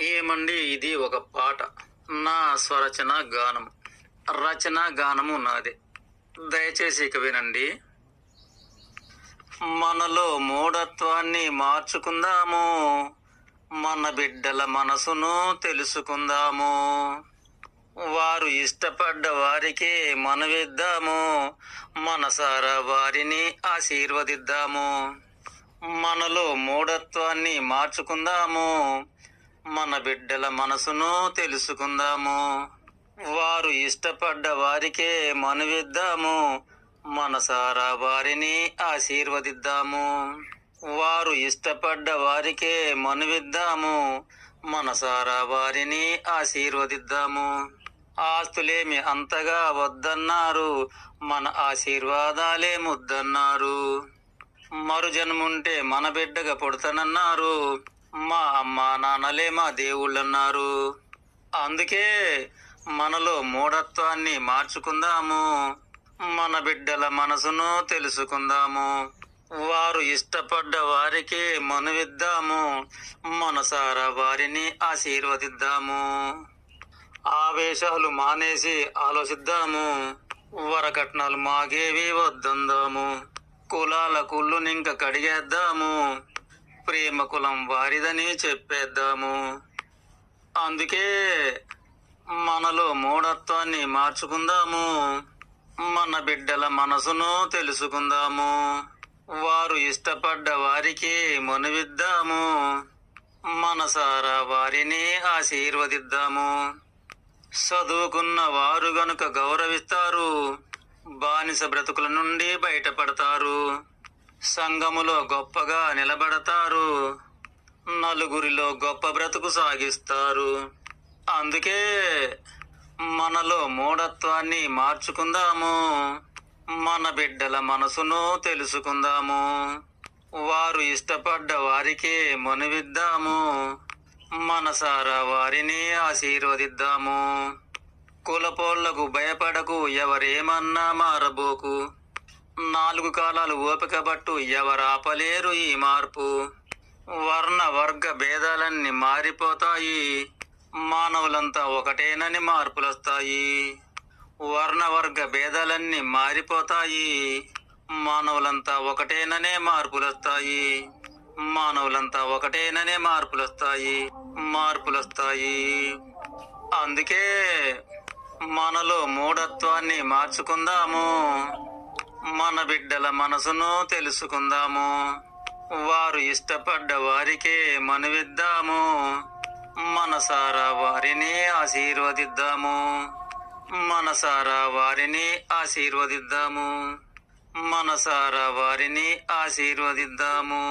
ఏమండి, ఇది ఒక పాట. నా స్వరచన గానం. రచన గానము నాదే. దయచేసి ఇక వినండి. మనలో మూఢత్వాన్ని మార్చుకుందాము, మన బిడ్డల మనసును తెలుసుకుందాము. వారు ఇష్టపడ్డ వారికే మనవిద్దాము, మనసారా వారిని ఆశీర్వదిద్దాము. మనలో మూఢత్వాన్ని మార్చుకుందాము, మన బిడ్డల మనసును తెలుసుకుందాము. వారు ఇష్టపడ్డ వారికే మనవిద్దాము, మనసారా వారిని ఆశీర్వదిద్దాము. వారు ఇష్టపడ్డ వారికే మనవిద్దాము, మనసారా వారిని ఆశీర్వదిద్దాము. ఆస్తులేమి అంతగా వద్దన్నారు, మన ఆశీర్వాదాలే ముద్దన్నారు. మరుజన్ముంటే మన బిడ్డగా పుడతానన్నారు, మా అమ్మా నాన్నలే మా దేవుళ్ళన్నారు. అందుకే మనలో మూఢత్వాన్ని మార్చుకుందాము, మన బిడ్డల మనసును తెలుసుకుందాము. వారు ఇష్టపడ్డ వారికి మనవిద్దాము, మనసారా వారిని ఆశీర్వదిద్దాము. ఆవేశాలు మానేసి ఆలోచిద్దాము, వరకట్నాలు మాగేవి వద్దందాము. కులాల కుళ్ళునింక కడిగేద్దాము, ప్రేమ కులం వారిదని చెప్పేద్దాము. అందుకే మనలో మూఢత్వాన్ని మార్చుకుందాము, మన బిడ్డల మనసును తెలుసుకుందాము. వారు ఇష్టపడ్డ వారికి మనవిద్దాము, మనసారా వారిని ఆశీర్వదిద్దాము. చదువుకున్న వారు గనుక గౌరవిస్తారు, బానిస బ్రతుకుల నుండి బయటపడతారు. సంఘములో గొప్పగా నిలబడతారు, నలుగురిలో గొప్ప బ్రతుకు సాగిస్తారు. అందుకే మనలో మూఢత్వాన్ని మార్చుకుందాము, మన బిడ్డల మనసును తెలుసుకుందాము. వారు ఇష్టపడ్డ వారికే మనవిద్దాము, మనసారా వారిని ఆశీర్వదిద్దాము. కులపోళ్లకు భయపడకు, ఎవరేమన్నా మారబోకు. 4 కాలాలు ఓపిక పట్టు, ఎవరాపలేరు ఈ మార్పు. వర్ణ వర్గ భేదాలన్నీ మారిపోతాయి, మానవులంతా ఒకటేనని మార్పులొస్తాయి. వర్ణ వర్గ భేదాలన్నీ మారిపోతాయి, మానవులంతా ఒకటేననే మార్పులొస్తాయి. మానవులంతా ఒకటేననే మార్పులొస్తాయి. అందుకే మనలో మూఢత్వాన్ని మార్చుకుందాము, మన బిడ్డల మనసును తెలుసుకుందాము. వారు ఇష్టపడ్డ వారికే మనవిద్దాము, మనసారా వారిని ఆశీర్వదిద్దాము. మనసారా వారిని ఆశీర్వదిద్దాము. మనసారా వారిని ఆశీర్వదిద్దాము.